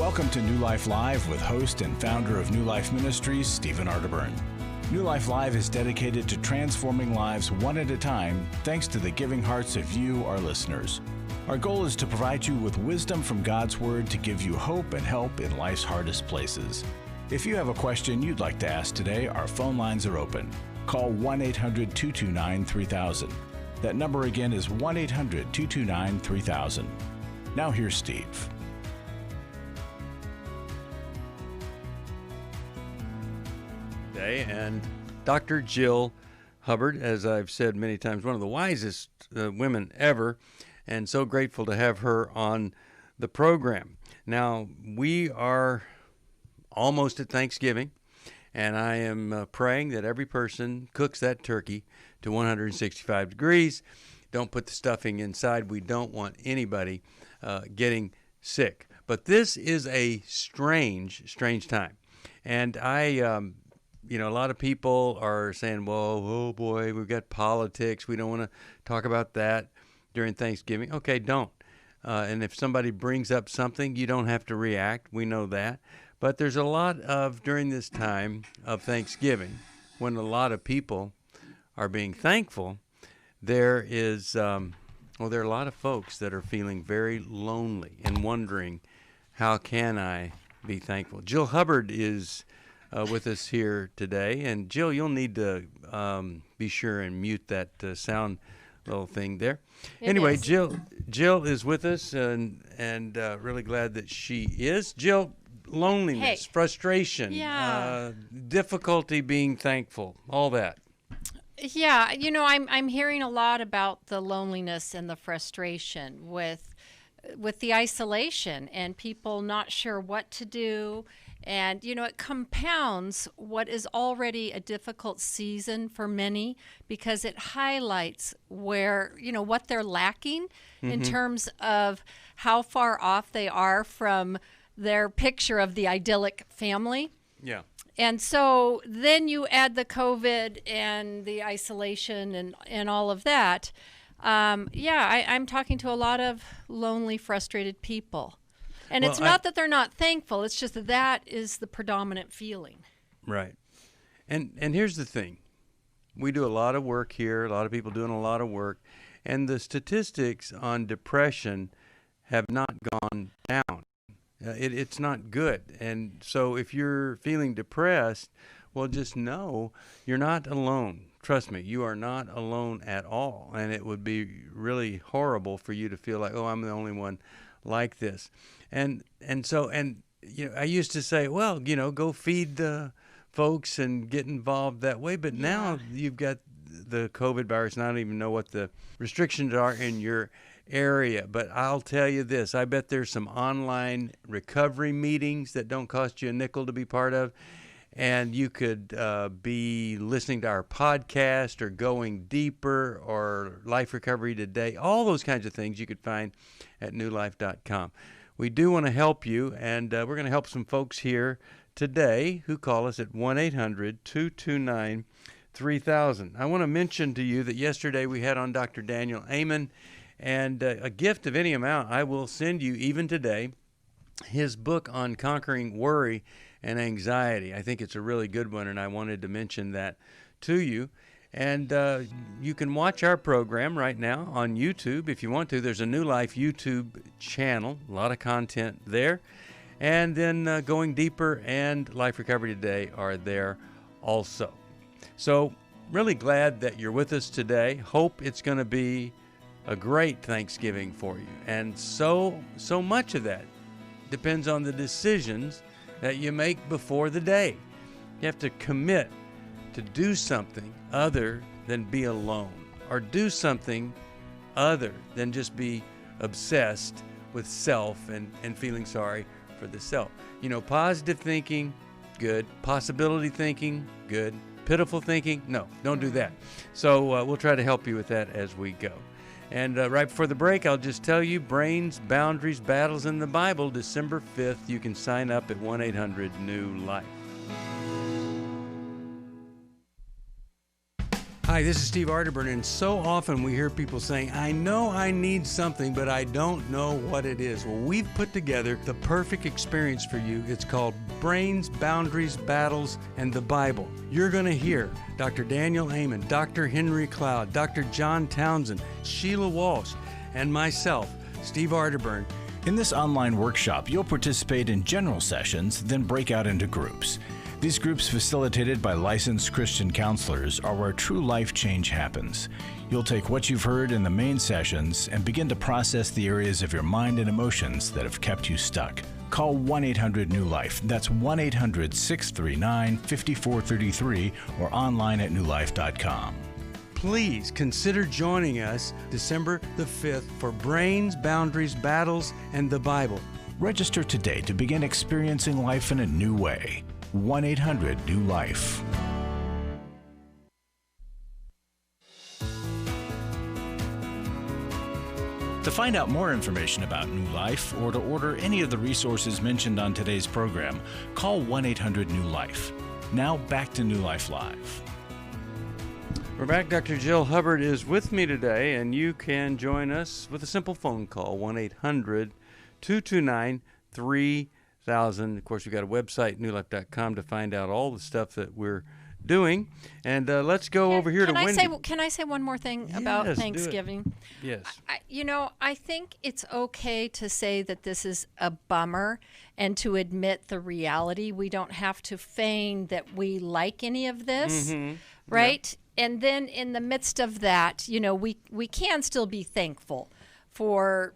Welcome to New Life Live with host and founder of New Life Ministries, Stephen Arterburn. New Life Live is dedicated to transforming lives one at a time, thanks to the giving hearts of you, our listeners. Our goal is to provide you with wisdom from God's Word to give you hope and help in life's hardest places. If you have a question you'd like to ask today, our phone lines are open. Call 1-800-229-3000. That number again is 1-800-229-3000. Now here's Steve. And Dr. Jill Hubbard, as I've said many times, one of the wisest women ever, and so grateful to have her on the program. Now, we are almost at Thanksgiving, and I am praying that every person cooks that turkey to 165 degrees. Don't put the stuffing inside. We don't want anybody getting sick. But this is a strange time. And a lot of people are saying, well, oh boy, we've got politics. We don't want to talk about that during Thanksgiving. Okay, don't. And if somebody brings up something, you don't have to react. We know that. But there's a lot of, during this time of Thanksgiving, when a lot of people are being thankful, there are a lot of folks that are feeling very lonely and wondering, how can I be thankful? Jill Hubbard is with us here today. And Jill, you'll need to be sure and mute that sound little thing there. Anyway, Jill is with us, and really glad that she is. Jill, loneliness, frustration, difficulty being thankful, all that. Yeah, I'm hearing a lot about the loneliness and the frustration with the isolation and people not sure what to do. And, it compounds what is already a difficult season for many, because it highlights where, what they're lacking in terms of how far off they are from their picture of the idyllic family. Yeah. And so then you add the COVID and the isolation and all of that. I'm talking to a lot of lonely, frustrated people. And it's not that they're not thankful. It's just that is the predominant feeling. Right. And here's the thing. We do a lot of work here, a lot of people doing a lot of work, and the statistics on depression have not gone down. It's not good. And so if you're feeling depressed, well, just know you're not alone. Trust me, you are not alone at all. And it would be really horrible for you to feel like, oh, I'm the only one like this. And I used to say, well, go feed the folks and get involved that way. But now you've got the COVID virus, and I don't even know what the restrictions are in your area. But I'll tell you this, I bet there's some online recovery meetings that don't cost you a nickel to be part of. And you could be listening to our podcast or Going Deeper or Life Recovery Today. All those kinds of things you could find at newlife.com. We do want to help you, and we're going to help some folks here today who call us at 1-800-229-3000. I want to mention to you that yesterday we had on Dr. Daniel Amen, and a gift of any amount I will send you even today, his book on conquering worry and anxiety. I think it's a really good one, and I wanted to mention that to you. And you can watch our program right now on YouTube if you want to. There's a New Life YouTube channel, a lot of content there. And then Going Deeper and Life Recovery Today are there also. So really glad that you're with us today. Hope it's going to be a great Thanksgiving for you. And so much of that depends on the decisions that you make before the day. You have to commit to do something other than be alone, or do something other than just be obsessed with self and feeling sorry for the self. Positive thinking, good. Possibility thinking, good. Pitiful thinking, no, don't do that. So we'll try to help you with that as we go. And right before the break, I'll just tell you, Brains, Boundaries, Battles in the Bible, December 5th. You can sign up at 1-800-NEW-LIFE. Hi, this is Steve Arterburn, and so often we hear people saying, I know I need something, but I don't know what it is. Well, we've put together the perfect experience for you. It's called Brains, Boundaries, Battles, and the Bible. You're going to hear Dr. Daniel Amen, Dr. Henry Cloud, Dr. John Townsend, Sheila Walsh, and myself, Steve Arterburn. In this online workshop, you'll participate in general sessions, then break out into groups. These groups, facilitated by licensed Christian counselors, are where true life change happens. You'll take what you've heard in the main sessions and begin to process the areas of your mind and emotions that have kept you stuck. Call 1-800-NEW-LIFE. That's 1-800-639-5433 or online at newlife.com. Please consider joining us December the 5th for Brains, Boundaries, Battles, and the Bible. Register today to begin experiencing life in a new way. 1-800-NEW-LIFE. To find out more information about New Life or to order any of the resources mentioned on today's program, call 1-800-NEW-LIFE. Now back to New Life Live. We're back. Dr. Jill Hubbard is with me today, and you can join us with a simple phone call, 1-800-229-3000. Of course, we've got a website, newlife.com, to find out all the stuff that we're doing. And let's go over here to Wendy. Can I say one more thing about Thanksgiving? Yes. I think it's okay to say that this is a bummer and to admit the reality. We don't have to feign that we like any of this, right? Yeah. And then in the midst of that, we can still be thankful for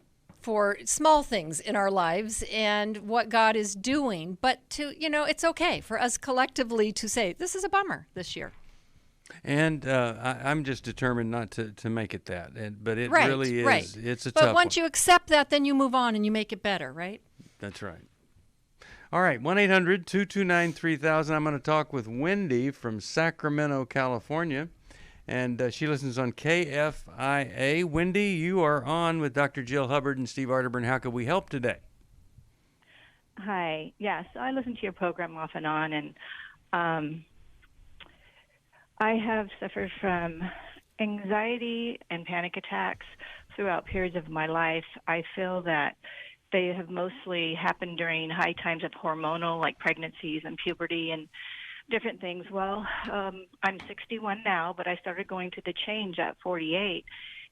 small things in our lives and what God is doing. But it's okay for us collectively to say, this is a bummer this year. And I'm just determined not to make it that. But it really is. Right. It's a tough one. But once you accept that, then you move on and you make it better, right? That's right. All right, 1-800-229-3000. I'm going to talk with Wendy from Sacramento, California. And she listens on KFIA. Wendy, you are on with Dr. Jill Hubbard and Steve Arterburn. How can we help today? Hi. Yes, I listen to your program off and on, and I have suffered from anxiety and panic attacks throughout periods of my life. I feel that they have mostly happened during high times of hormonal, like pregnancies and puberty and different things. Well, I'm 61 now, but I started going to the change at 48,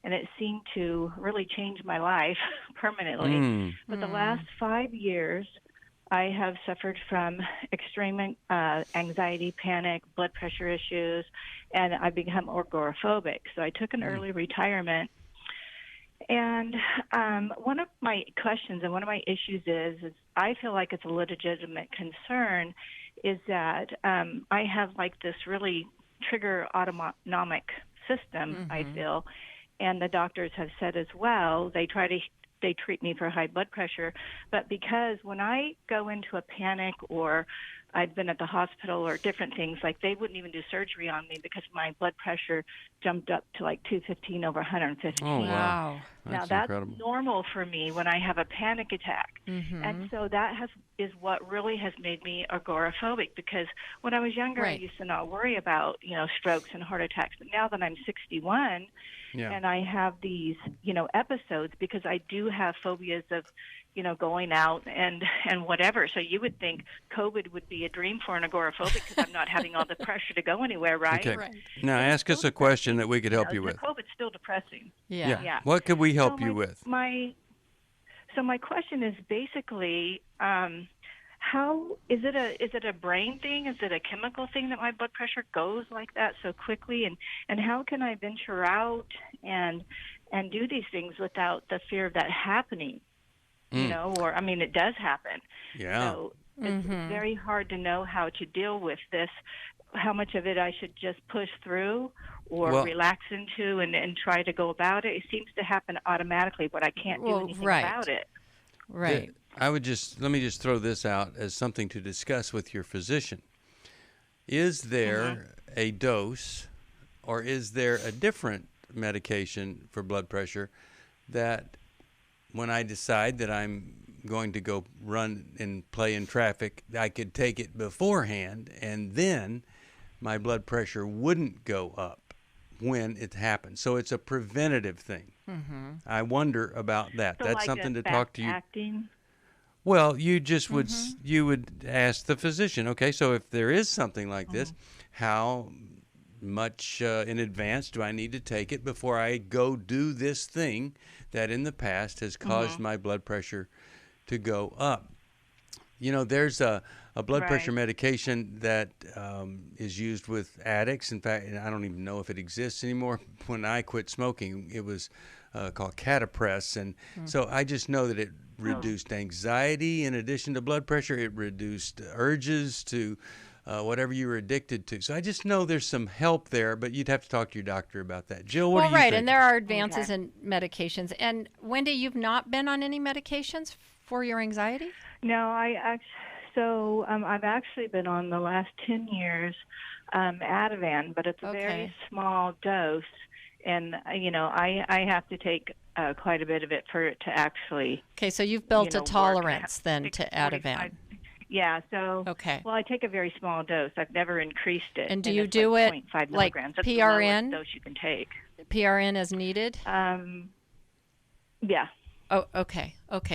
and it seemed to really change my life permanently. But the last 5 years, I have suffered from extreme anxiety, panic, blood pressure issues, and I've become agoraphobic. So I took an early retirement. And one of my questions and one of my issues is I feel like it's a legitimate concern, is that I have like this really trigger autonomic system, I feel, and the doctors have said as well, they treat me for high blood pressure, but because when I go into a panic or I've been at the hospital or different things, like they wouldn't even do surgery on me because my blood pressure jumped up to like 215 over 115. Oh, wow. Now, that's incredible. Normal for me when I have a panic attack. And so that is what really has made me agoraphobic, because when I was younger, I used to not worry about, strokes and heart attacks. But now that I'm 61 and I have these, episodes, because I do have phobias of, going out and whatever. So you would think COVID would be a dream for an agoraphobic because I'm not having all the pressure to go anywhere, right? Okay. Right. Now, ask us a question that we could help you with. COVID's still depressing. Yeah. What could we help you with? My question is basically, how is it a brain thing? Is it a chemical thing that my blood pressure goes like that so quickly? And how can I venture out and do these things without the fear of that happening? It does happen. Yeah. So it's very hard to know how to deal with this, how much of it I should just push through or relax into and try to go about it. It seems to happen automatically, but I can't do anything about it. Right. Let me just throw this out as something to discuss with your physician. Is there a dose or is there a different medication for blood pressure that when I decide that I'm going to go run and play in traffic, I could take it beforehand and then my blood pressure wouldn't go up? when it happens. So it's a preventative thing. I wonder about that. So That's like something to fast talk to you. acting? Well, you just would you would ask the physician, okay, so if there is something like this, how much in advance do I need to take it before I go do this thing that in the past has caused my blood pressure to go up? You know, there's a blood pressure medication that is used with addicts. In fact, I don't even know if it exists anymore. When I quit smoking, it was called Catapress. And so I just know that it reduced anxiety in addition to blood pressure. It reduced urges to whatever you were addicted to. So I just know there's some help there, but you'd have to talk to your doctor about that. Jill, what do you think? And there are advances in medications. And Wendy, you've not been on any medications for your anxiety? No, I've actually been on the last 10 years Ativan, but it's a very small dose, and I have to take quite a bit of it for it to actually. Okay, so you've built a tolerance then to Ativan. Yeah, so well, I take a very small dose. I've never increased it. And do you do it 0.5 like milligrams. That's PRN? the lowest dose you can take. PRN as needed? Yeah. Oh, okay.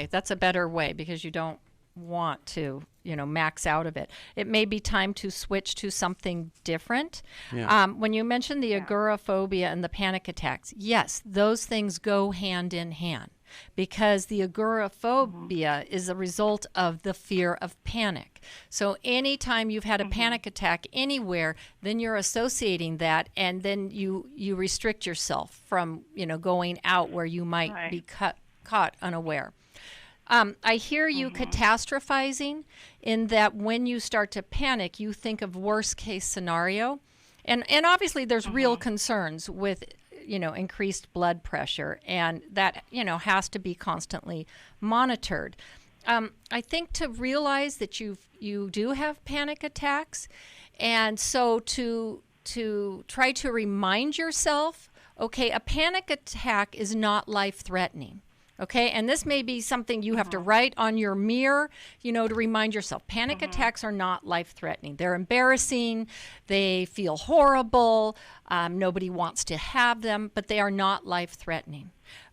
That's a better way because you don't want to, max out of it. It may be time to switch to something different. Yeah. When you mentioned the agoraphobia and the panic attacks, yes, those things go hand in hand because the agoraphobia is a result of the fear of panic. So anytime you've had a panic attack anywhere, then you're associating that, and then you restrict yourself from, going out where you might be caught unaware. I hear you catastrophizing in that when you start to panic, you think of worst case scenario. And obviously there's real concerns with, increased blood pressure, and that, has to be constantly monitored. I think to realize that you do have panic attacks, and so to try to remind yourself, okay, a panic attack is not life-threatening. Okay, and this may be something you have to write on your mirror, to remind yourself. Panic attacks are not life-threatening. They're embarrassing. They feel horrible. Nobody wants to have them, but they are not life-threatening.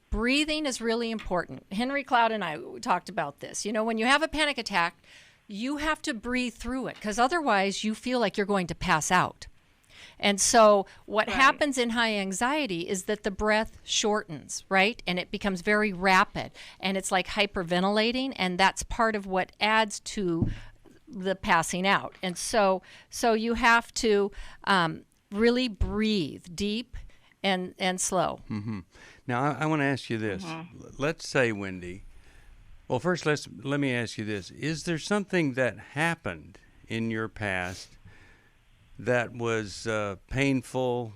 Breathing is really important. Henry Cloud and I talked about this. When you have a panic attack, you have to breathe through it because otherwise you feel like you're going to pass out. And so what happens in high anxiety is that the breath shortens, right? And it becomes very rapid. And it's like hyperventilating, and that's part of what adds to the passing out. And so you have to really breathe deep and slow. Now, I want to ask you this. Let's say, Wendy, well, first let me ask you this. Is there something that happened in your past that was painful,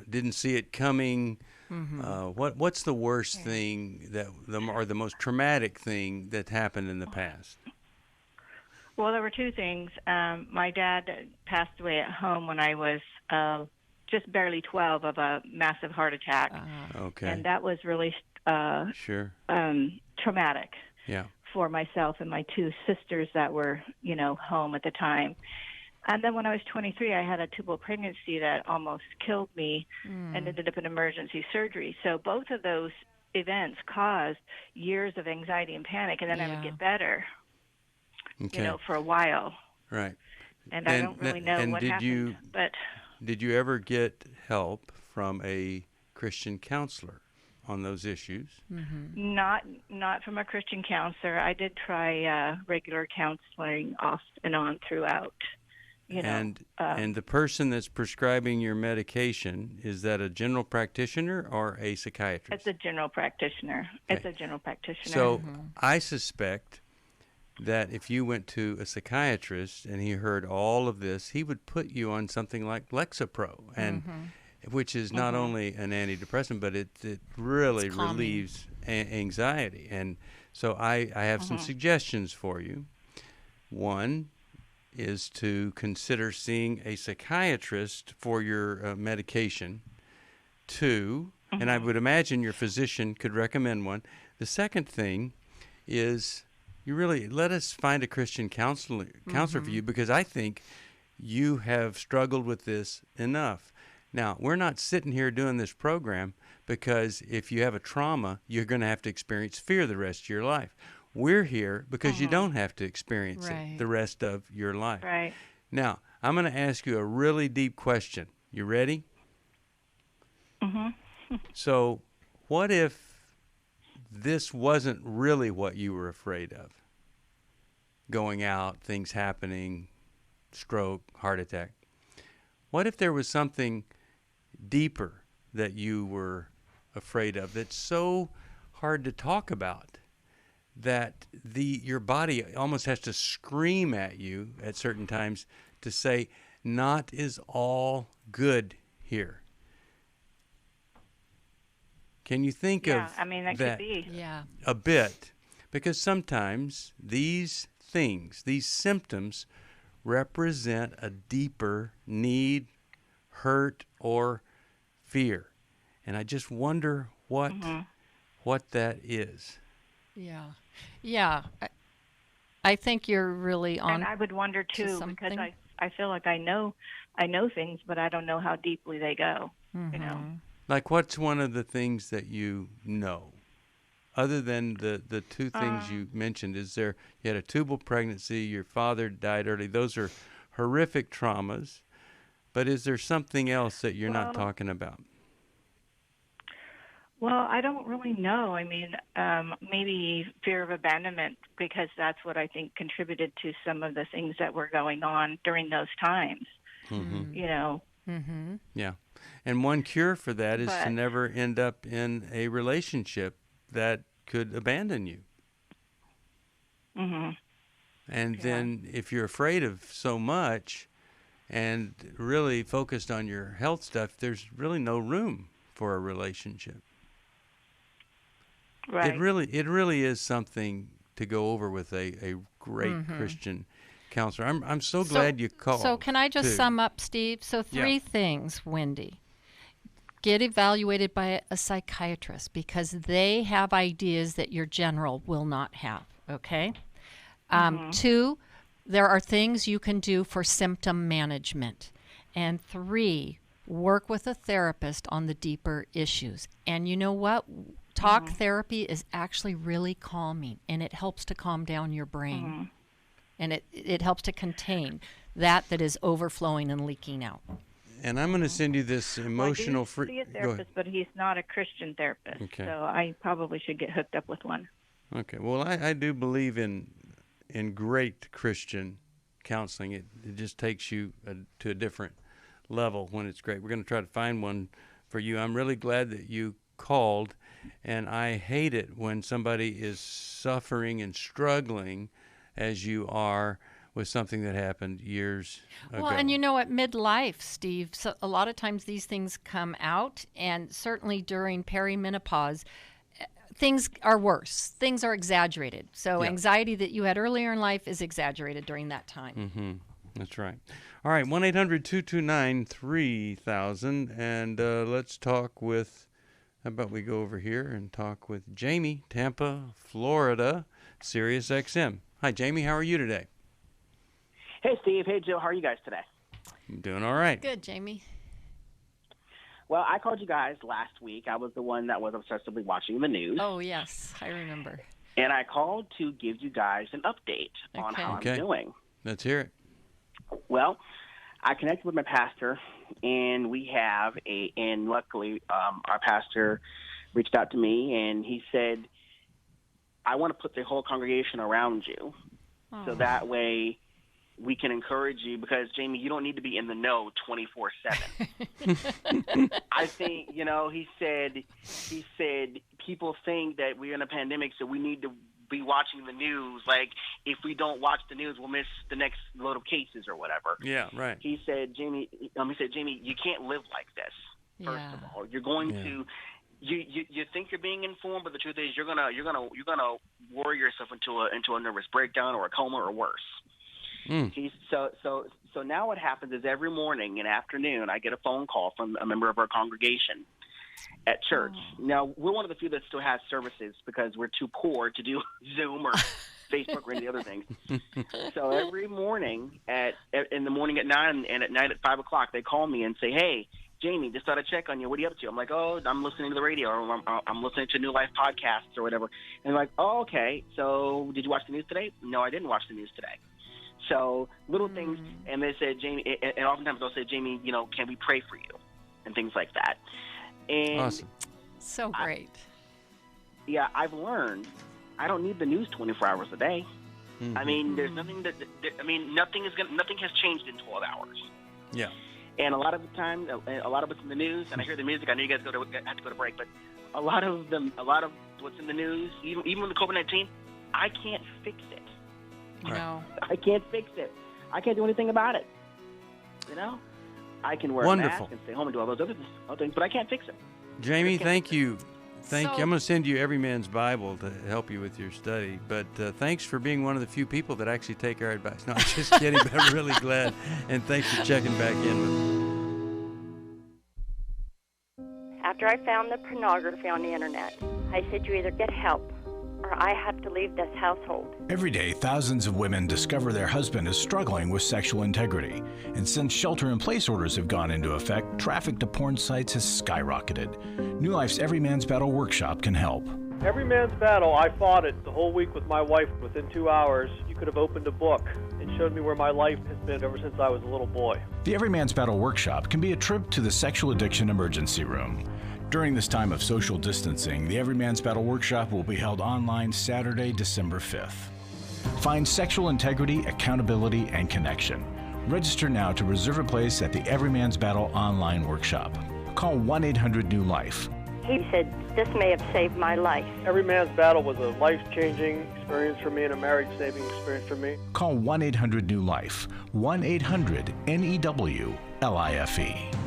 didn't see it coming? What's the worst thing or the most traumatic thing that happened in the past? Well, there were two things. My dad passed away at home when I was just barely 12 of a massive heart attack. Okay. And that was really traumatic for myself and my two sisters that were, home at the time. And then when I was 23, I had a tubal pregnancy that almost killed me and ended up in emergency surgery. So both of those events caused years of anxiety and panic, and then I would get better, for a while. Right. And I don't really know what happened. Did you ever get help from a Christian counselor on those issues? Not from a Christian counselor. I did try regular counseling off and on throughout. And the person that's prescribing your medication, is that a general practitioner or a psychiatrist? It's a general practitioner. Okay. It's a general practitioner. So I suspect that if you went to a psychiatrist and he heard all of this, he would put you on something like Lexapro, and which is not only an antidepressant, but it really relieves anxiety. And so I have some suggestions for you. One is to consider seeing a psychiatrist for your medication. Two, and I would imagine your physician could recommend one. The second thing is you really let us find a Christian counselor for you, because I think you have struggled with this enough. Now, we're not sitting here doing this program because if you have a trauma, you're going to have to experience fear the rest of your life. We're here because you don't have to experience it the rest of your life. Right. Now, I'm going to ask you a really deep question. You ready? Mm-hmm. So, what if this wasn't really what you were afraid of? Going out, things happening, stroke, heart attack. What if there was something deeper that you were afraid of that's so hard to talk about that your body almost has to scream at you at certain times to say, not is all good here? Can you think of I mean, that could be. Yeah. a bit? Because sometimes these things, these symptoms, represent a deeper need, hurt, or fear. And I just wonder what that is. Yeah. Yeah. I think you're really on. And I would wonder too, because something. I feel like I know things, but I don't know how deeply they go. You know. Like, what's one of the things that you know? Other than the two things you mentioned, you had a tubal pregnancy, your father died early. Those are horrific traumas. But is there something else that you're not talking about? Well, I don't really know. I mean, maybe fear of abandonment, because that's what I think contributed to some of the things that were going on during those times. You know. Yeah. And one cure for that is to never end up in a relationship that could abandon you. And then if you're afraid of so much and really focused on your health stuff, there's really no room for a relationship. Right. It really is something to go over with a great Christian counselor. I'm so glad you called. So can I just sum up, Steve? So three things, Wendy. Get evaluated by a psychiatrist, because they have ideas that your general will not have, okay? 2, there are things you can do for symptom management. And 3, work with a therapist on the deeper issues. And you know what? Talk therapy is actually really calming, and it helps to calm down your brain. And it helps to contain that is overflowing and leaking out. And I'm going to send you this emotional Well, I do see a therapist, but he's not a Christian therapist. Okay. So I probably should get hooked up with one. Okay. Well, I do believe in great Christian counseling. It just takes you to a different level when it's great. We're going to try to find one for you. I'm really glad that you called, and I hate it when somebody is suffering and struggling as you are with something that happened years ago. Well, and you know, at midlife, Steve, so a lot of times these things come out, and certainly during perimenopause, things are worse. Things are exaggerated. So anxiety that you had earlier in life is exaggerated during that time. That's right. All right, 1-800-229-3000, and let's talk with, how about we go over here and talk with Jamie, Tampa, Florida, Sirius XM. Hi, Jamie. How are you today? Hey, Steve. Hey, Jill. How are you guys today? I'm doing all right. Good, Jamie. Well, I called you guys last week. I was the one that was obsessively watching the news. Oh, yes. I remember. And I called to give you guys an update on how I'm doing. Let's hear it. Well, I connected with my pastor, and and luckily our pastor reached out to me, and he said, I want to put the whole congregation around you. So that way we can encourage you, because, Jamie, you don't need to be in the know 24/7. I think, he said people think that we're in a pandemic, so we need to be watching the news. Like, if we don't watch the news, we'll miss the next load of cases or whatever. Yeah, right. He said, Jamie, you can't live like this. First of all, you're going to. You think you're being informed, but the truth is you're gonna worry yourself into a nervous breakdown or a coma or worse. So now what happens is every morning and afternoon I get a phone call from a member of our congregation at church. Now, we're one of the few that still has services because we're too poor to do Zoom or Facebook or any other things. So every morning in the morning at 9 and at night at 5 o'clock, they call me and say, hey, Jamie, just thought I'd check on you. What are you up to? I'm like, oh, I'm listening to the radio, or I'm listening to New Life podcasts or whatever. And they're like, oh, okay. So did you watch the news today? No, I didn't watch the news today. So little things, and they said, Jamie, and oftentimes they'll say, Jamie, can we pray for you? And things like that. And awesome. So great. I've learned I don't need the news 24 hours a day. Mm-hmm. I mean, there's nothing nothing has changed in 12 hours. Yeah. And a lot of the time, a lot of what's in the news, and I hear the music. I know you guys have to go to break, but a lot of what's in the news, even with the COVID-19, I can't fix it. No. I can't fix it. I can't do anything about it. I can wear a mask and stay home and do all those other things, but I can't fix it. Jamie, thank you. Thank you. I'm going to send you Every Man's Bible to help you with your study. But thanks for being one of the few people that actually take our advice. No, I'm just kidding, but I'm really glad. And thanks for checking back in with me. After I found the pornography on the internet, I said, you either get help or I have to leave this household. Every day, thousands of women discover their husband is struggling with sexual integrity. And since shelter-in-place orders have gone into effect, traffic to porn sites has skyrocketed. New Life's Every Man's Battle workshop can help. Every Man's Battle, I fought it the whole week with my wife. Within 2 hours, you could have opened a book and showed me where my life has been ever since I was a little boy. The Every Man's Battle workshop can be a trip to the sexual addiction emergency room. During this time of social distancing, the Every Man's Battle workshop will be held online Saturday, December 5th. Find sexual integrity, accountability, and connection. Register now to reserve a place at the Every Man's Battle online workshop. Call 1-800-NEW-LIFE. He said, this may have saved my life. Every Man's Battle was a life-changing experience for me and a marriage-saving experience for me. Call 1-800-NEW-LIFE. 1-800-NEW-LIFE.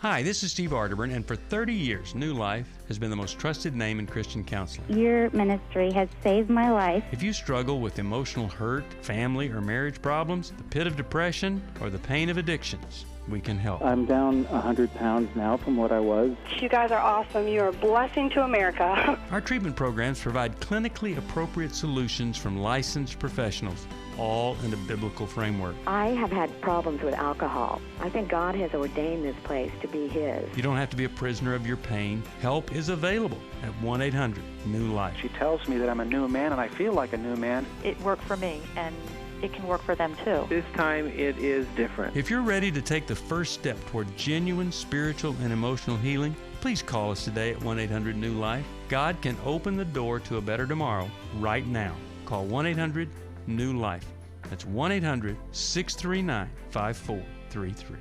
Hi, this is Steve Arterburn, and for 30 years, New Life has been the most trusted name in Christian counseling. Your ministry has saved my life. If you struggle with emotional hurt, family or marriage problems, the pit of depression, or the pain of addictions, we can help. I'm down 100 pounds now from what I was. You guys are awesome. You're a blessing to America. Our treatment programs provide clinically appropriate solutions from licensed professionals, all in a biblical framework. I have had problems with alcohol. I think God has ordained this place to be His. You don't have to be a prisoner of your pain. Help is available at 1-800-NEW-LIFE. She tells me that I'm a new man, and I feel like a new man. It worked for me, and it can work for them too. This time it is different. If you're ready to take the first step toward genuine spiritual and emotional healing, please call us today at 1-800-NEW-LIFE. God can open the door to a better tomorrow right now. Call 1-800-NEW-LIFE. That's 1-800-639-5433.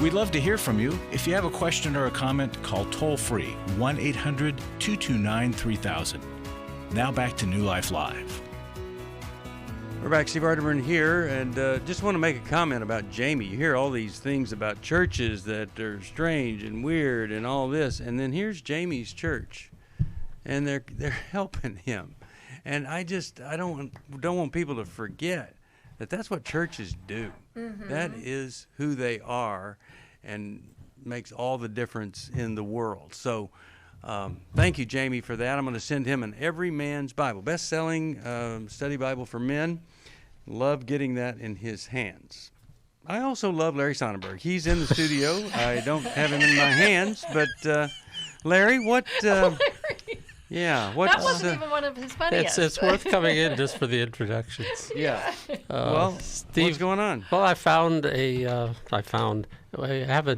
We'd love to hear from you. If you have a question or a comment, call toll-free 1-800-229-3000. Now back to New Life Live. We're back, Steve Arterburn here, and just want to make a comment about Jamie. You hear all these things about churches that are strange and weird and all this, and then here's Jamie's church, and they're helping him. And I don't want people to forget that that's what churches do. Mm-hmm. That is who they are, and makes all the difference in the world. So thank you, Jamie, for that. I'm going to send him an Every Man's Bible, best-selling study Bible for men. Love getting that in his hands. I also love Larry Sonnenberg. He's in the studio. I don't have him in my hands, but Larry, what... Yeah, what's, that wasn't even one of his funniest. It's worth coming in just for the introductions. Yeah. Well, Steve, what's going on? Well, I have a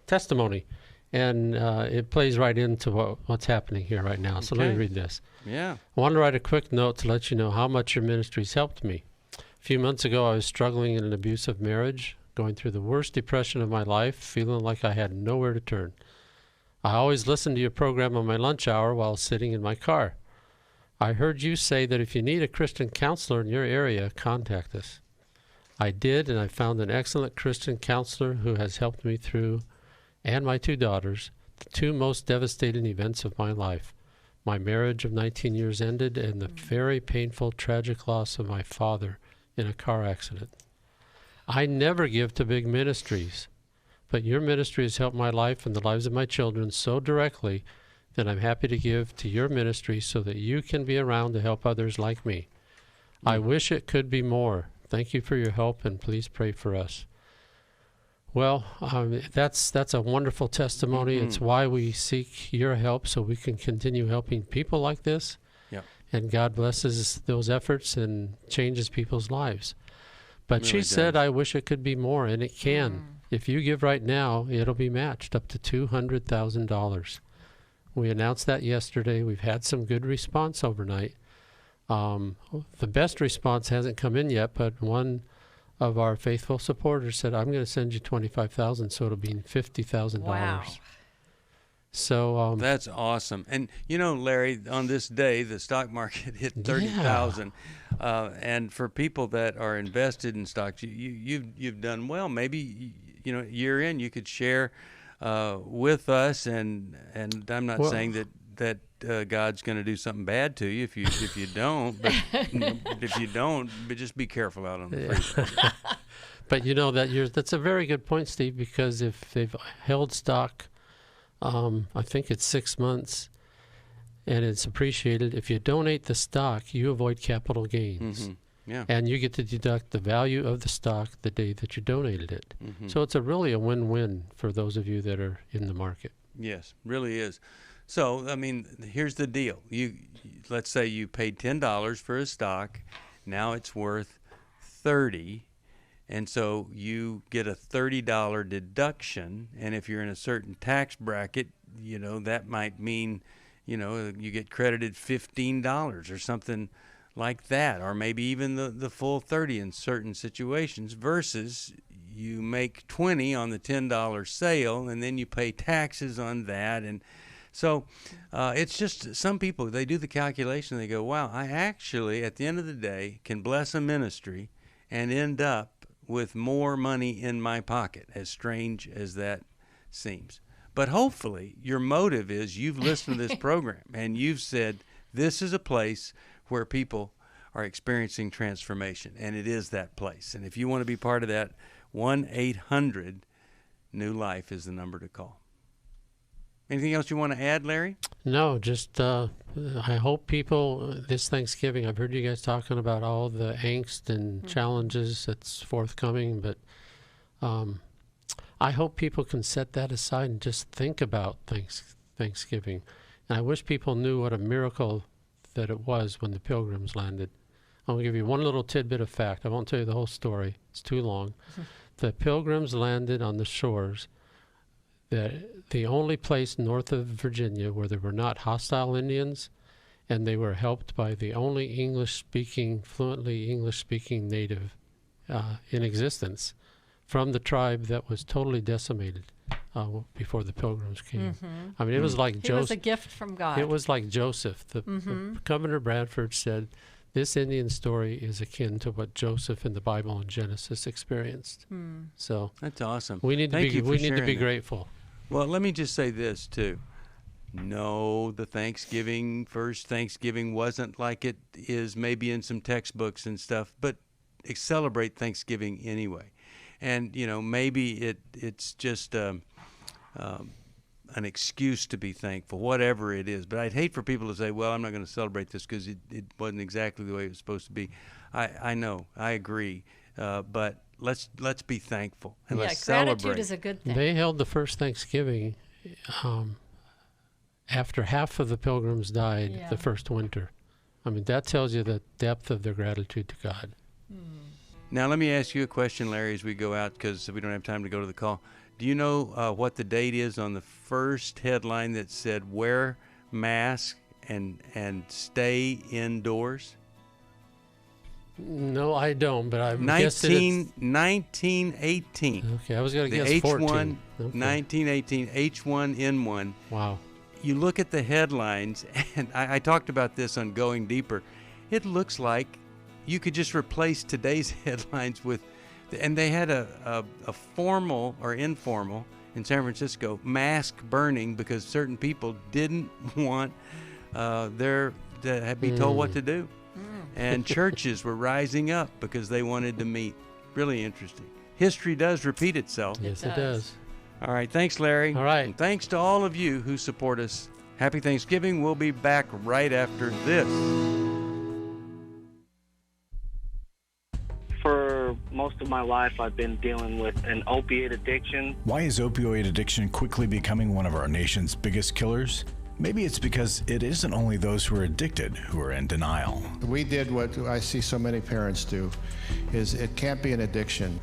testimony, and it plays right into what's happening here right now. So let me read this. Yeah. I want to write a quick note to let you know how much your ministry's helped me. A few months ago, I was struggling in an abusive marriage, going through the worst depression of my life, feeling like I had nowhere to turn. I always listen to your program on my lunch hour while sitting in my car. I heard you say that if you need a Christian counselor in your area, contact us. I did, and I found an excellent Christian counselor who has helped me through, and my two daughters, the two most devastating events of my life. My marriage of 19 years ended, and the very painful, tragic loss of my father in a car accident. I never give to big ministries, but your ministry has helped my life and the lives of my children so directly that I'm happy to give to your ministry so that you can be around to help others like me. I wish it could be more. Thank you for your help, and please pray for us. Well, that's a wonderful testimony. It's why we seek your help, so we can continue helping people like this. Yep. And God blesses those efforts and changes people's lives. But Really she said, does. I wish it could be more, and it can. If you give right now, it'll be matched up to $200,000. We announced that yesterday. We've had some good response overnight. The best response hasn't come in yet, but one of our faithful supporters said, I'm going to send you $25,000, so it'll be $50,000. Wow. So that's awesome. And you know, Larry, on this day, the stock market hit 30,000. And for people that are invested in stocks, you've done well. Maybe year in you could share with us. And I'm not saying that God's going to do something bad to you if you don't. But if you don't, but just be careful out on the freeway. But that's a very good point, Steve, because if they've held stock, I think it's 6 months, and it's appreciated. If you donate the stock, you avoid capital gains. Yeah. And you get to deduct the value of the stock the day that you donated it. So it's really a win-win for those of you that are in the market. Yes, really is. So, I mean, here's the deal. Let's say you paid $10 for a stock. Now it's worth $30. And so you get a $30 deduction, and if you're in a certain tax bracket, that might mean, you get credited $15 or something like that, or maybe even the full 30 in certain situations, versus you make 20 on the $10 sale, and then you pay taxes on that. And so it's just some people, they do the calculation, they go, wow, I actually, at the end of the day, can bless a ministry and end up with more money in my pocket, as strange as that seems. But hopefully your motive is you've listened to this program and you've said, this is a place where people are experiencing transformation, and it is that place. And if you want to be part of that, 1-800-NEW-LIFE is the number to call. Anything else you want to add, Larry? No, just I hope people this Thanksgiving, I've heard you guys talking about all the angst and challenges that's forthcoming, but I hope people can set that aside and just think about Thanksgiving. And I wish people knew what a miracle that it was when the Pilgrims landed. I'll give you one little tidbit of fact. I won't tell you the whole story. It's too long. The Pilgrims landed on the shores, the only place north of Virginia where there were not hostile Indians, and they were helped by the only fluently English-speaking native in existence from the tribe that was totally decimated before the Pilgrims came. I mean, it was like Joseph. It was a gift from God. It was like Joseph. The Governor Bradford said, this Indian story is akin to what Joseph in the Bible in Genesis experienced. So that's awesome. We need to be grateful. Well, let me just say this too. No, the first Thanksgiving wasn't like it is maybe in some textbooks and stuff, but celebrate Thanksgiving anyway. And maybe it's just an excuse to be thankful, whatever it is. But I'd hate for people to say, well, I'm not going to celebrate this because it wasn't exactly the way it was supposed to be. I know, I agree, but let's be thankful and let's celebrate. Gratitude is a good thing. They held the first Thanksgiving after half of the Pilgrims died the first winter. I mean, that tells you the depth of their gratitude to God. Now, let me ask you a question, Larry, as we go out, because we don't have time to go to the call. Do you know what the date is on the first headline that said wear mask and stay indoors? No, I don't, but I'm guessing 1918. Okay, I was going to guess 14. H1, 1918, H1N1. Wow. You look at the headlines, and I talked about this on Going Deeper. It looks like you could just replace today's headlines with, and they had a formal or informal in San Francisco mask burning because certain people didn't want to be told what to do. And churches were rising up because they wanted to meet. Really interesting. History does repeat itself. Yes, it does. All right. Thanks, Larry. All right. And thanks to all of you who support us. Happy Thanksgiving. We'll be back right after this. of my life, I've been dealing with an opiate addiction. Why is opioid addiction quickly becoming one of our nation's biggest killers? Maybe it's because it isn't only those who are addicted who are in denial. We did what I see so many parents do, is it can't be an addiction.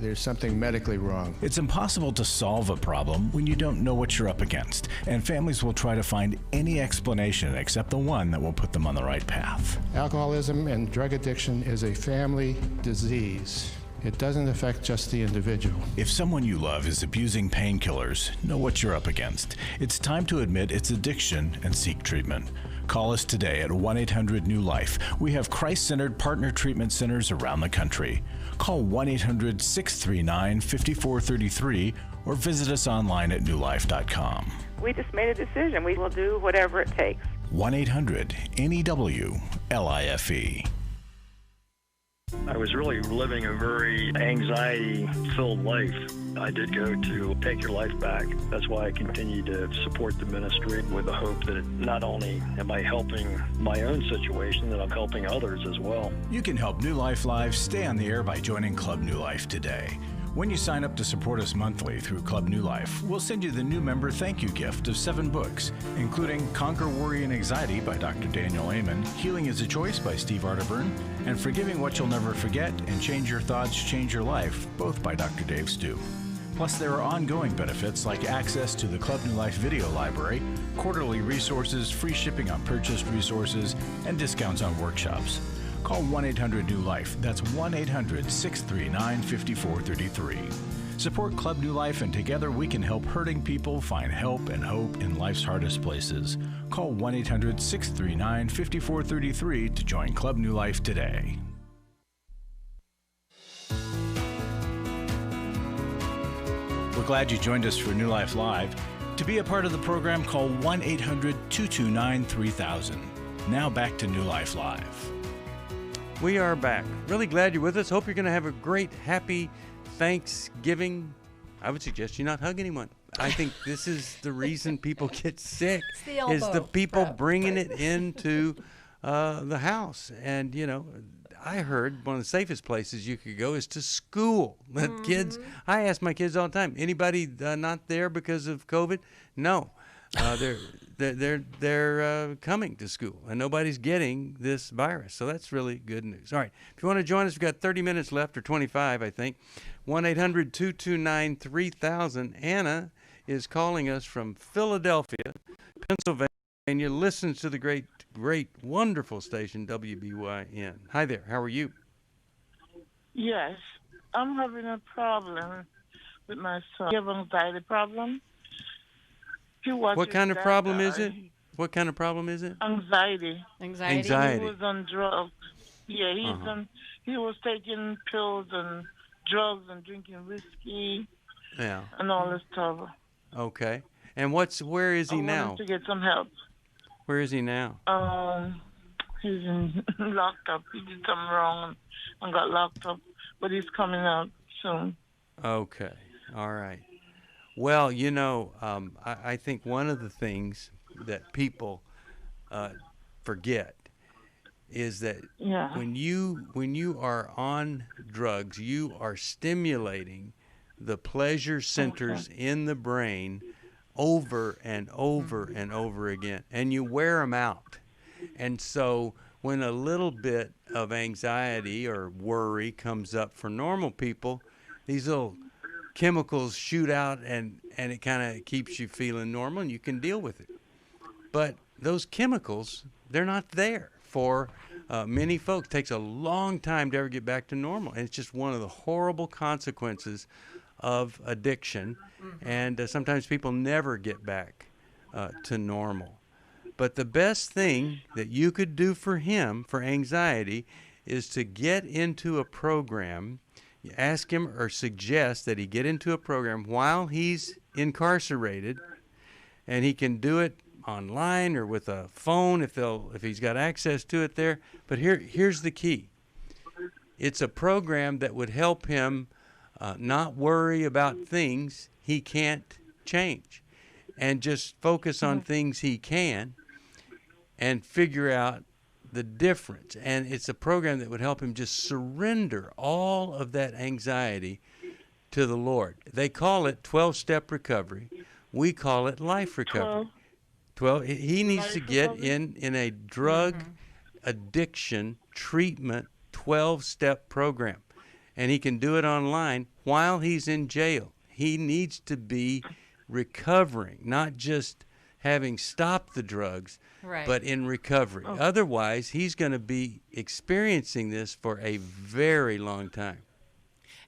There's something medically wrong. It's impossible to solve a problem when you don't know what you're up against, and families will try to find any explanation except the one that will put them on the right path. Alcoholism and drug addiction is a family disease. It doesn't affect just the individual. If someone you love is abusing painkillers, know what you're up against. It's time to admit it's addiction and seek treatment. Call us today at 1-800-NEW-LIFE. We have Christ-centered partner treatment centers around the country. Call 1-800-639-5433 or visit us online at newlife.com. We just made a decision. We will do whatever it takes. 1-800-NEW-LIFE. I was really living a very anxiety-filled life. I did go to Take Your Life Back. That's why I continue to support the ministry with the hope that not only am I helping my own situation, that I'm helping others as well. You can help New Life Live stay on the air by joining Club New Life today. When you sign up to support us monthly through Club New Life, we'll send you the new member thank you gift of 7 books, including Conquer Worry and Anxiety by Dr. Daniel Amen, Healing is a Choice by Steve Arterburn, and Forgiving What You'll Never Forget and Change Your Thoughts, Change Your Life, both by Dr. Dave Stu. Plus, there are ongoing benefits like access to the Club New Life video library, quarterly resources, free shipping on purchased resources, and discounts on workshops. Call 1-800-NEW-LIFE. That's 1-800-639-5433. Support Club New Life, and together we can help hurting people find help and hope in life's hardest places. Call 1-800-639-5433 to join Club New Life today. We're glad you joined us for New Life Live. To be a part of the program, call 1-800-229-3000. Now back to New Life Live. We are back. Really glad you're with us. Hope you're going to have a great, happy Thanksgiving. I would suggest you not hug anyone. I think this is the reason people get sick, is the people bringing it into the house. And, you know, I heard one of the safest places you could go is to school. Kids, I ask my kids all the time, anybody not there because of COVID? No. They're coming to school, and nobody's getting this virus. So that's really good news. All right. If you want to join us, we've got 30 minutes left, or 25, I think. 1-800-229-3000. Anna is calling us from Philadelphia, Pennsylvania, listens to the great, wonderful station, WBYN. Hi there. How are you? Yes. I'm having a problem with my son. He has an anxiety problem. What kind of problem is it? What kind of problem is it? Anxiety. Anxiety. He was on drugs. Yeah, he was taking pills and drugs and drinking whiskey. Yeah. And all this stuff. Okay. And where is he now? I wanted to get some help. Where is he now? He's locked up. He did something wrong and got locked up, but he's coming out soon. Okay. All right. Well, you know, I think one of the things that people forget is that when you are on drugs, you are stimulating the pleasure centers in the brain over and over and over again, and you wear them out. And so when a little bit of anxiety or worry comes up for normal people, these little chemicals shoot out, and it kind of keeps you feeling normal, and you can deal with it. But those chemicals, they're not there for many folks. It takes a long time to ever get back to normal, and it's just one of the horrible consequences of addiction. And sometimes people never get back to normal. But the best thing that you could do for him, for anxiety, is to get into a program. You ask him or suggest that he get into a program while he's incarcerated, and he can do it online or with a phone if he's got access to it there. But here's the key. It's a program that would help him not worry about things he can't change, and just focus on things he can, and figure out the difference. And it's a program that would help him just surrender all of that anxiety to the Lord. They call it 12-step recovery. We call it life recovery. 12. He needs to get in a drug addiction treatment 12-step program. And he can do it online while he's in jail. He needs to be recovering, not just having stopped the drugs, but in recovery. Otherwise, he's going to be experiencing this for a very long time.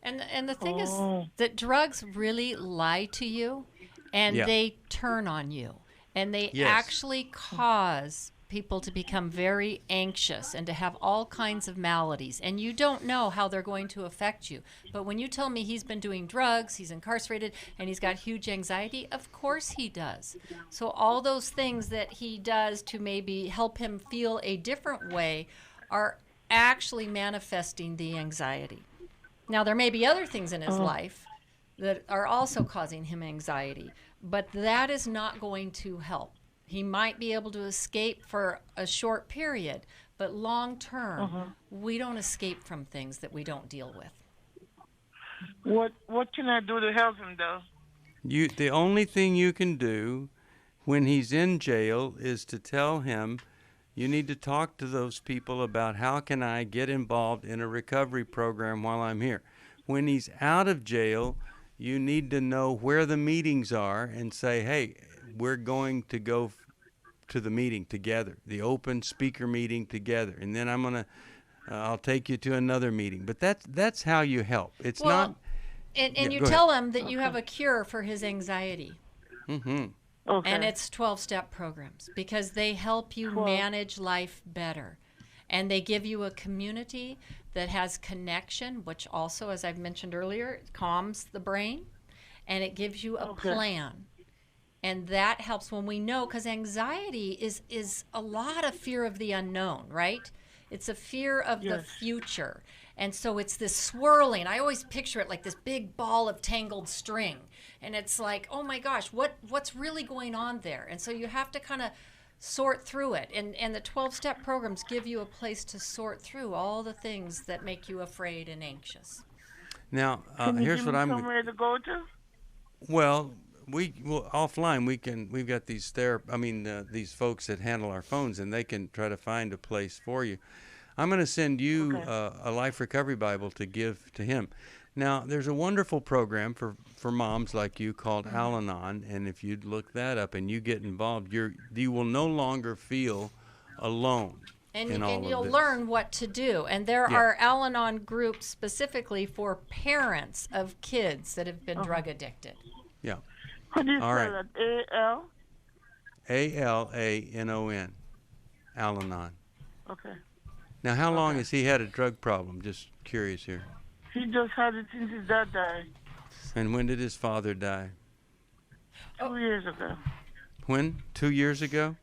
And the thing is that drugs really lie to you, and they turn on you, and they actually cause people to become very anxious and to have all kinds of maladies, and you don't know how they're going to affect you. But when you tell me he's been doing drugs, he's incarcerated, and he's got huge anxiety, of course he does. So all those things that he does to maybe help him feel a different way are actually manifesting the anxiety. Now, there may be other things in his life that are also causing him anxiety, but that is not going to help. He might be able to escape for a short period, but long term, we don't escape from things that we don't deal with. What can I do to help him, though? The only thing you can do when he's in jail is to tell him, you need to talk to those people about how can I get involved in a recovery program while I'm here. When he's out of jail, you need to know where the meetings are and say, hey, we're going to go to the meeting together, the open speaker meeting together, and then I'll take you to another meeting. But that's how you help. It's not. And you tell him that you have a cure for his anxiety. And it's 12-step programs because they help you manage life better. And they give you a community that has connection, which also, as I've mentioned earlier, calms the brain, and it gives you a plan. And that helps when we know, because anxiety is a lot of fear of the unknown, right? It's a fear of the future. And so it's this swirling. I always picture it like this big ball of tangled string. And it's like, oh my gosh, what's really going on there? And so you have to kind of sort through it. And the 12-step programs give you a place to sort through all the things that make you afraid and anxious. Now, here's what I'm... somewhere to go to? Well, offline we've got these these folks that handle our phones, and they can try to find a place for you. I'm going to send you a Life Recovery Bible to give to him. Now, there's a wonderful program for moms like you called Al-Anon, and if you look that up and you get involved, you will no longer feel alone. And you'll learn what to do. And there are Al-Anon groups specifically for parents of kids that have been drug addicted. Yeah. How do you spell that? A-L? A-L-A-N-O-N. Al-Anon. Okay. Now, how long has he had a drug problem? Just curious here. He just had it since his dad died. And when did his father die? 2 years ago. When? 2 years ago?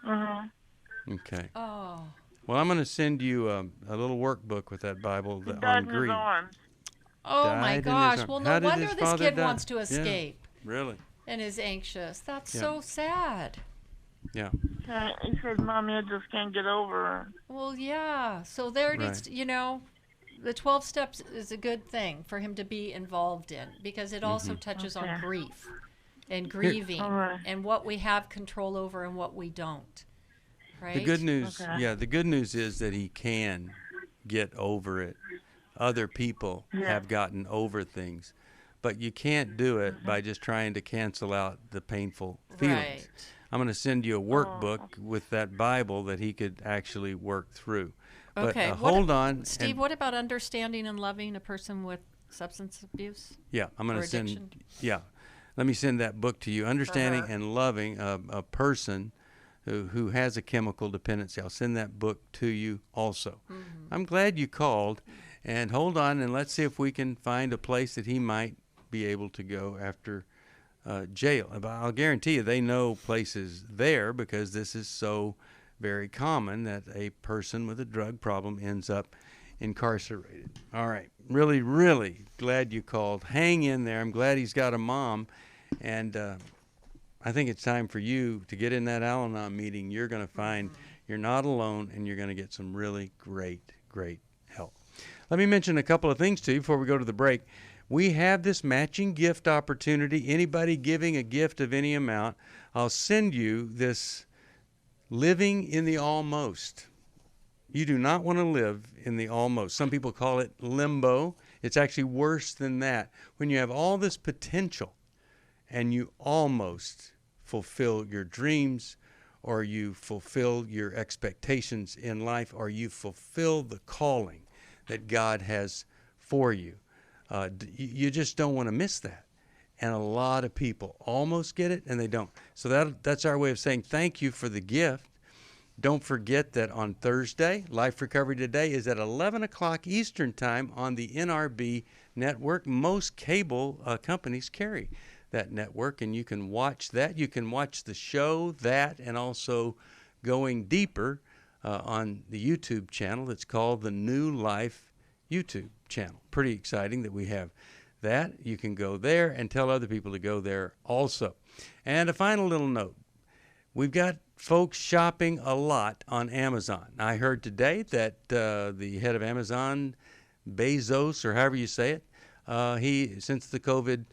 Okay. Oh. Well, I'm going to send you a little workbook with that Bible on grief. Oh my gosh. Well, no wonder this kid wants to escape. Yeah, really. And is anxious. That's so sad. Yeah. He said, Mommy, I just can't get over her. Well, yeah. So there needs, the 12 steps is a good thing for him to be involved in because it also touches on grief and grieving and what we have control over and what we don't. Right? The good news, the good news is that he can get over it. Other people have gotten over things, but you can't do it by just trying to cancel out the painful feelings. Right. I'm going to send you a workbook with that Bible that he could actually work through. Okay. But hold on. Steve, what about understanding and loving a person with substance abuse? Yeah, I'm going to send. Yeah, let me send that book to you. Understanding and loving a person who has a chemical dependency. I'll send that book to you also. I'm glad you called. And hold on, and let's see if we can find a place that he might be able to go after jail. I'll guarantee you they know places there because this is so very common that a person with a drug problem ends up incarcerated. All right. Really, really glad you called. Hang in there. I'm glad he's got a mom. And I think it's time for you to get in that Al-Anon meeting. You're going to find You're not alone, and you're going to get some really great, great help. Let me mention a couple of things to you before we go to the break. We have this matching gift opportunity. Anybody giving a gift of any amount, I'll send you this Living in the Almost. You do not want to live in the almost. Some people call it limbo. It's actually worse than that. When you have all this potential and you almost fulfill your dreams, or you fulfill your expectations in life, or you fulfill the calling that God has for you. You just don't want to miss that. And a lot of people almost get it and they don't. So that's our way of saying thank you for the gift. Don't forget that on Thursday, Life Recovery Today is at 11 o'clock Eastern Time on the NRB network. Most cable companies carry that network, and you can watch that. You can watch the show, that, and also Going Deeper on the YouTube channel. It's called the New Life YouTube channel. Pretty exciting that we have that. You can go there and tell other people to go there also. And a final little note. We've got folks shopping a lot on Amazon. I heard today that the head of Amazon, Bezos, or however you say it, since the COVID,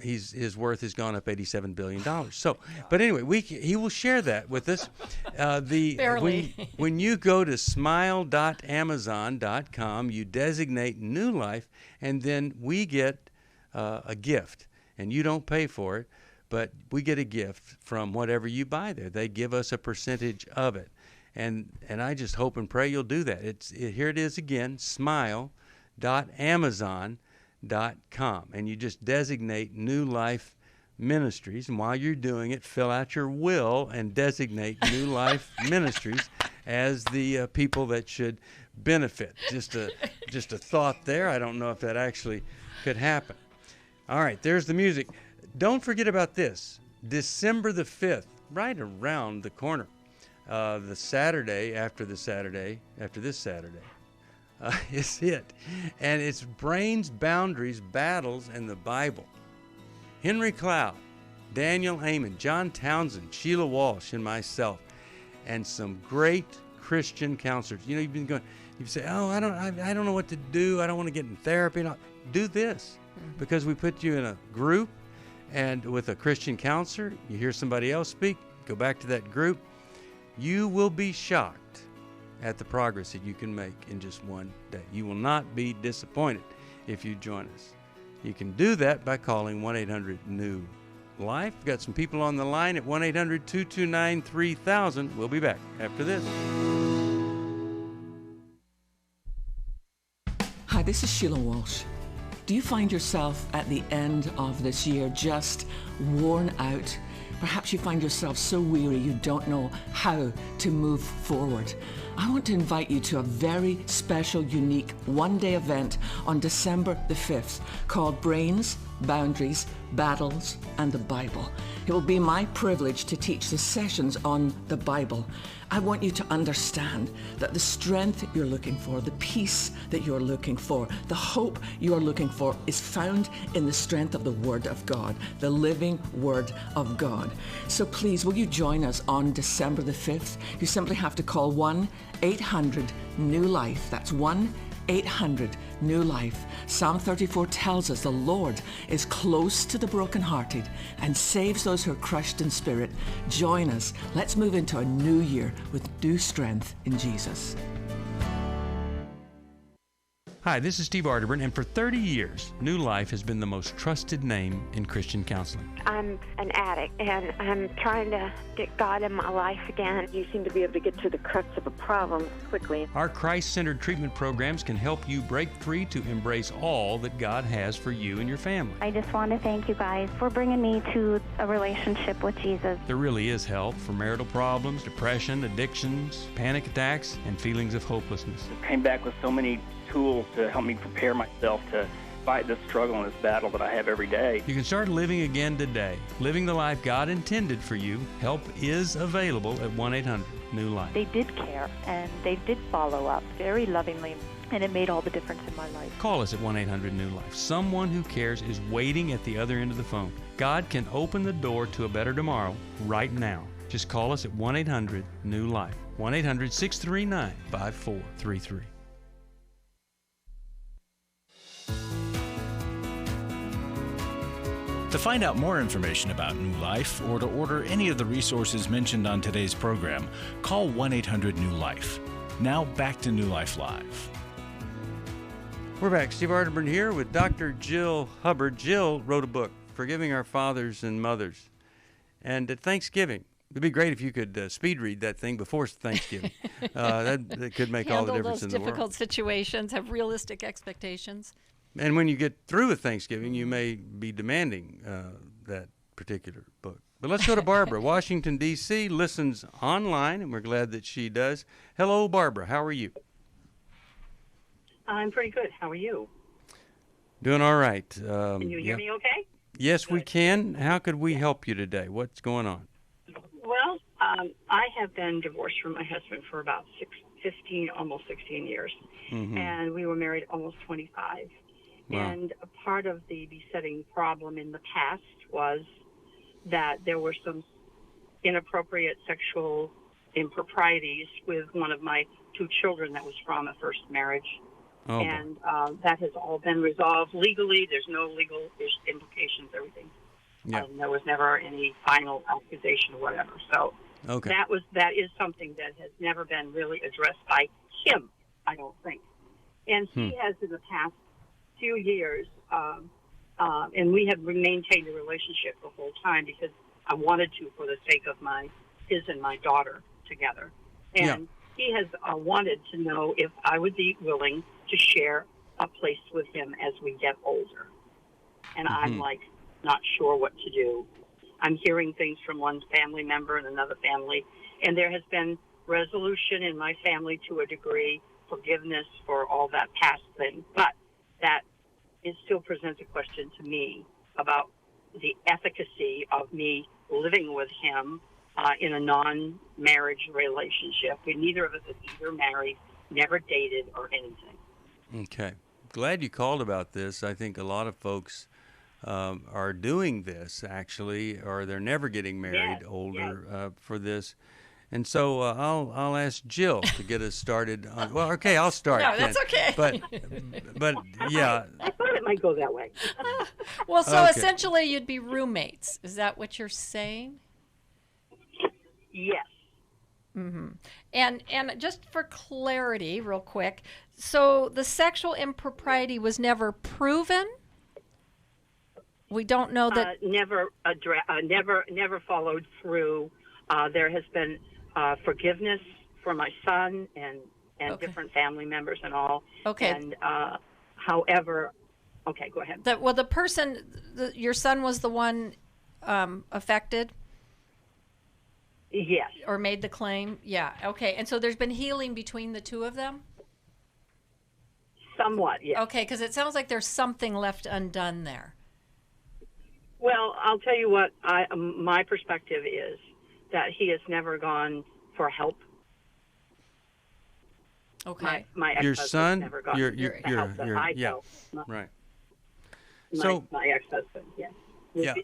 his worth has gone up $87 billion. So, but anyway, he will share that with us. Barely. When you go to smile.amazon.com, you designate New Life, and then we get a gift, and you don't pay for it, but we get a gift from whatever you buy there. They give us a percentage of it, and I just hope and pray you'll do that. Here it is again, smile.amazon.com, and you just designate New Life Ministries, and while you're doing it, fill out your will and designate New Life Ministries as the people that should benefit. Just a thought there. I don't know if that actually could happen. All right, there's the music. Don't forget about this. December the 5th, right around the corner, the Saturday after this Saturday, is it. And it's Brains, Boundaries, Battles, and the Bible. Henry Cloud, Daniel Heyman, John Townsend, Sheila Walsh, and myself, and some great Christian counselors. You know, you've been going, you say, oh, I don't know what to do. I don't want to get in therapy. No, do this, because we put you in a group, and with a Christian counselor, you hear somebody else speak, go back to that group. You will be shocked at the progress that you can make in just one day. You will not be disappointed if you join us. You can do that by calling 1-800-NEW-LIFE. We've got some people on the line at 1-800-229-3000. We'll be back after this. Hi, this is Sheila Walsh. Do you find yourself at the end of this year just worn out? Perhaps you find yourself so weary you don't know how to move forward. I want to invite you to a very special, unique one-day event on December the 5th called Brains, Boundaries, Battles, and the Bible. It will be my privilege to teach the sessions on the Bible. I want you to understand that the strength you're looking for, the peace that you're looking for, the hope you're looking for is found in the strength of the Word of God, the living Word of God. So please, will you join us on December the 5th? You simply have to call 1-800-NEW-LIFE. That's 1-800-NEW-LIFE. Psalm 34 tells us the Lord is close to the brokenhearted and saves those who are crushed in spirit. Join us. Let's move into a new year with new strength in Jesus. Hi, this is Steve Arterburn, and for 30 years, New Life has been the most trusted name in Christian counseling. I'm an addict, and I'm trying to get God in my life again. You seem to be able to get to the crux of a problem quickly. Our Christ-centered treatment programs can help you break free to embrace all that God has for you and your family. I just want to thank you guys for bringing me to a relationship with Jesus. There really is help for marital problems, depression, addictions, panic attacks, and feelings of hopelessness. I came back with so many tools to help me prepare myself to fight this struggle and this battle that I have every day. You can start living again today, living the life God intended for you. Help is available at 1-800-NEW-LIFE. They did care, and they did follow up very lovingly, and it made all the difference in my life. Call us at 1-800-NEW-LIFE. Someone who cares is waiting at the other end of the phone. God can open the door to a better tomorrow right now. Just call us at 1-800-NEW-LIFE, 1-800-639-5433. To find out more information about New Life or to order any of the resources mentioned on today's program, call 1-800-NEW-LIFE. Now back to New Life Live. We're back. Steve Arterburn here with Dr. Jill Hubbard. Jill wrote a book, Forgiving Our Fathers and Mothers. And at Thanksgiving, it'd be great if you could speed read that thing before Thanksgiving. That could make all the difference in the world. Handle those difficult situations, have realistic expectations. And when you get through with Thanksgiving, you may be demanding that particular book. But let's go to Barbara. Washington, D.C., listens online, and we're glad that she does. Hello, Barbara. How are you? I'm pretty good. How are you? Doing all right. Can you hear me okay? Yes, we can. How could we help you today? What's going on? Well, I have been divorced from my husband for about almost 16 years. Mm-hmm. And we were married almost 25. Wow. And a part of the besetting problem in the past was that there were some inappropriate sexual improprieties with one of my 2 children that was from a first marriage. Oh, and that has all been resolved legally. There's no legal implications, everything. Yeah. There was never any final accusation or whatever. So Okay. that is something that has never been really addressed by him, I don't think. And he has in the past few years, and we have maintained a relationship the whole time because I wanted to for the sake of his and my daughter together. And he has wanted to know if I would be willing to share a place with him as we get older. And I'm like, not sure what to do. I'm hearing things from one family member and another family, and there has been resolution in my family to a degree, forgiveness for all that past thing, but that it still presents a question to me about the efficacy of me living with him in a non-marriage relationship. Neither of us is either married, never dated, or anything. Okay. Glad you called about this. I think a lot of folks are doing this, actually, or they're never getting married older for this. And so I'll ask Jill to get us started. Well, okay, I'll start. No, that's okay. But yeah. I thought it might go that way. Well, so essentially you'd be roommates. Is that what you're saying? Yes. Mm-hmm. And just for clarity, real quick, so the sexual impropriety was never proven? We don't know that... Never followed through. There has been forgiveness for my son and different family members and all. Okay. And however... Okay, go ahead. The person, your son was the one affected? Yes. Or made the claim? Yeah, okay. And so there's been healing between the two of them? Somewhat, yes. Okay, because it sounds like there's something left undone there. Well, I'll tell you what, my perspective is that he has never gone for help. Okay. My your ex-husband's son, never gone your for help that I know. Right. My ex-husband, yes. Yeah.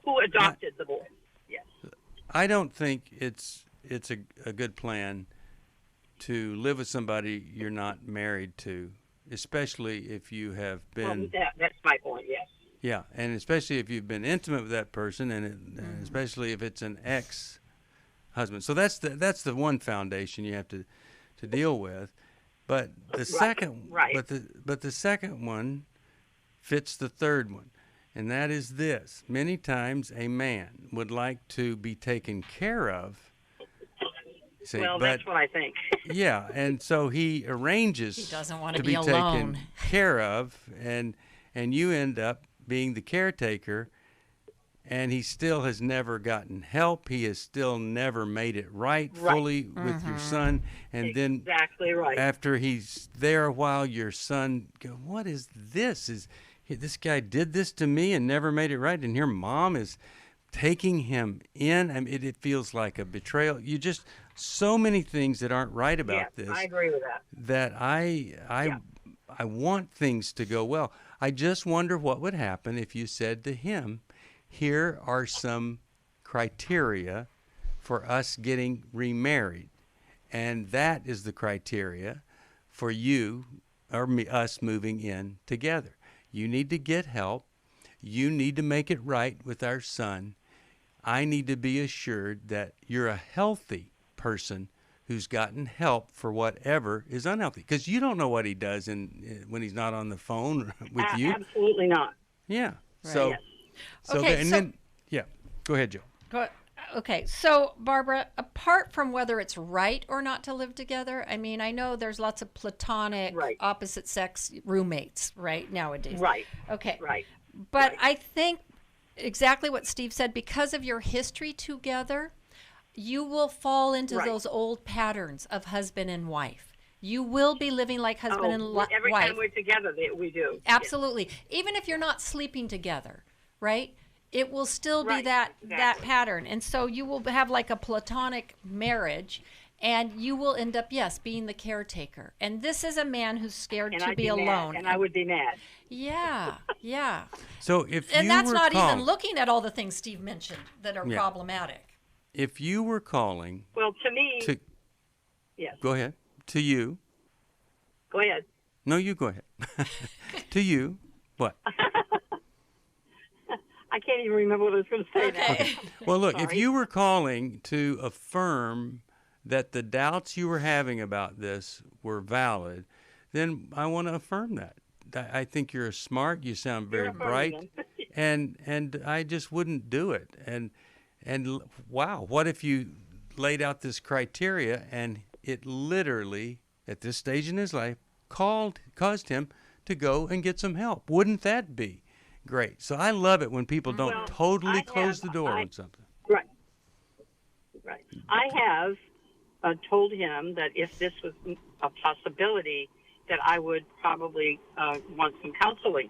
Who adopted the boy, yes. I don't think it's a good plan to live with somebody you're not married to, especially if you have been... that's my point, yes. Yeah, and especially if you've been intimate with that person, and especially if it's an ex-husband. So that's the one foundation you have to deal with. But the second, but the second one fits the third one, and that is this: many times a man would like to be taken care of. That's what I think. Yeah, and so he arranges he doesn't want to be alone. Taken care of, and you end up being the caretaker, and he still has never gotten help. He has still never made it right fully with your son. And then after he's there a while, your son goes, what is this? This guy did this to me and never made it right, and your mom is taking him in. I mean, it feels like a betrayal. So many things that aren't right about this. I agree with that. That I want things to go well. I just wonder what would happen if you said to him, here are some criteria for us getting remarried. And that is the criteria for you or us moving in together. You need to get help. You need to make it right with our son. I need to be assured that you're a healthy person who's gotten help for whatever is unhealthy. Because you don't know what he does when he's not on the phone with you. Absolutely not. Yeah. Right. So, Yes. then, go ahead, Jill. Okay, so Barbara, apart from whether it's right or not to live together, I mean, I know there's lots of platonic opposite sex roommates, right, nowadays. Right. Okay. Right. But I think exactly what Steve said, because of your history together, you will fall into those old patterns of husband and wife. You will be living like husband and wife. Every time we're together, we do. Absolutely. Even if you're not sleeping together, right? It will still be that pattern. And so you will have like a platonic marriage, and you will end up, being the caretaker. And this is a man who's scared to be alone. And I would be mad. Yeah, yeah. So and that's not even looking at all the things Steve mentioned that are problematic. If you were calling... Well, to me... Yes. Go ahead. To you... Go ahead. No, you go ahead. To you, what? I can't even remember what I was going to say. Okay. Well, look, if you were calling to affirm that the doubts you were having about this were valid, then I want to affirm that. I think you're smart. You sound very bright, and I just wouldn't do it. And wow, what if you laid out this criteria and it literally, at this stage in his life, caused him to go and get some help? Wouldn't that be great? So I love it when people don't totally close the door on something. Right. Right. I have told him that if this was a possibility, that I would probably want some counseling.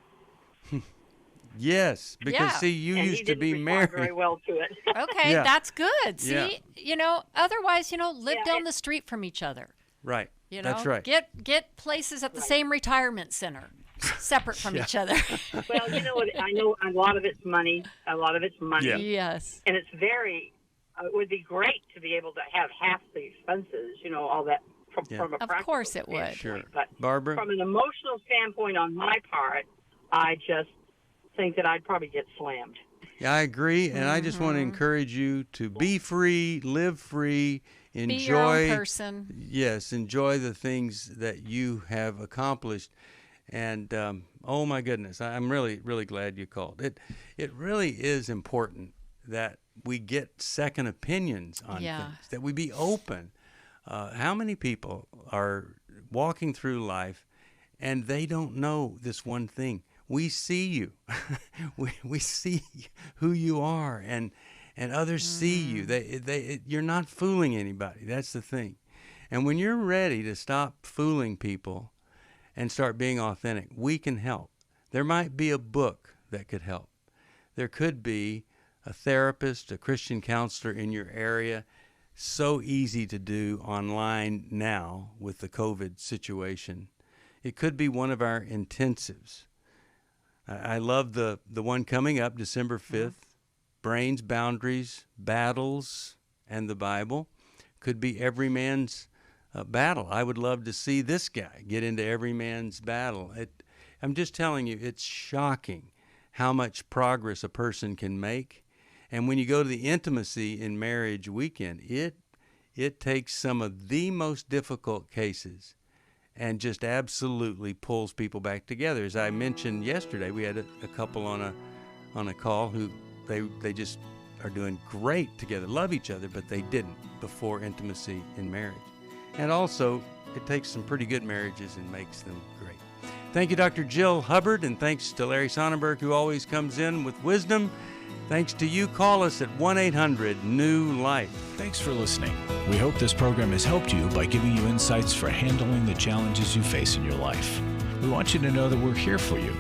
Yes, because see, you and used to be married. Very well to it. Okay, that's good. See, Yeah. Otherwise, live down the street from each other. Right. That's right. Get places at the same retirement center, separate from each other. Well, you know what? I know a lot of it's money. Yeah. Yes. And it's very. It would be great to be able to have half the expenses. All that from a practical Of course, it would. Sure. But Barbara? From an emotional standpoint, on my part, I just think that I'd probably get slammed. Yeah, I agree, and I just want to encourage you to be free, live free, enjoy. Be your own person. Yes, enjoy the things that you have accomplished, and oh my goodness, I'm really, really glad you called. It really is important that we get second opinions on things, that we be open. How many people are walking through life and they don't know this one thing? We see you. we see who you are, and others see you. You're not fooling anybody. That's the thing. And when you're ready to stop fooling people and start being authentic, we can help. There might be a book that could help. There could be a therapist, a Christian counselor in your area. So easy to do online now with the COVID situation. It could be one of our intensives. I love the one coming up December 5th, Brains, Boundaries, Battles, and the Bible. Could be every man's battle. I would love to see this guy get into every man's battle. I'm just telling you, it's shocking how much progress a person can make. And when you go to the Intimacy in Marriage weekend, it takes some of the most difficult cases and just absolutely pulls people back together. As I mentioned yesterday, we had a couple on a call who they just are doing great together, love each other, but they didn't before Intimacy in Marriage. And also, it takes some pretty good marriages and makes them great. Thank you, Dr. Jill Hubbard, and thanks to Larry Sonnenberg, who always comes in with wisdom. Thanks to you. Call us at 1-800-NEW-LIFE. Thanks for listening. We hope this program has helped you by giving you insights for handling the challenges you face in your life. We want you to know that we're here for you,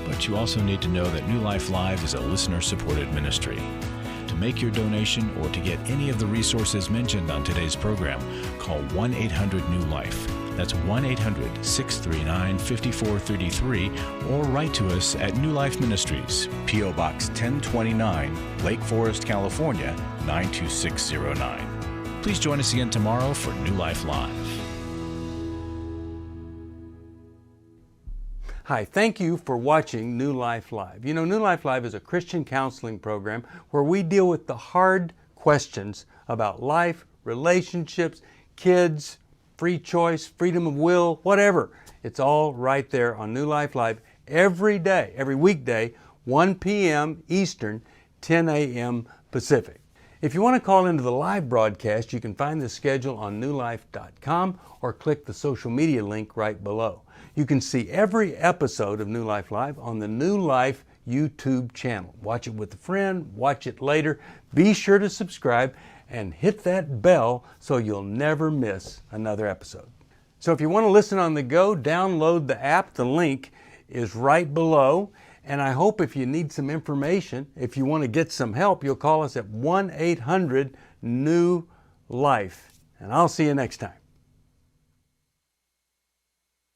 but you also need to know that New Life Live is a listener-supported ministry. To make your donation or to get any of the resources mentioned on today's program, call 1-800-NEW-LIFE. That's 1-800-639-5433, or write to us at New Life Ministries, P.O. Box 1029, Lake Forest, California, 92609. Please join us again tomorrow for New Life Live. Hi, thank you for watching New Life Live. You know, New Life Live is a Christian counseling program where we deal with the hard questions about life, relationships, kids, free choice, freedom of will, whatever. It's all right there on New Life Live every day, every weekday, 1 p.m. Eastern, 10 a.m. Pacific. If you want to call into the live broadcast, you can find the schedule on newlife.com or click the social media link right below. You can see every episode of New Life Live on the New Life YouTube channel. Watch it with a friend, watch it later. Be sure to subscribe and hit that bell so you'll never miss another episode. So if you want to listen on the go, download the app. The link is right below. And I hope if you need some information, if you want to get some help, you'll call us at 1-800-NEW-LIFE. And I'll see you next time.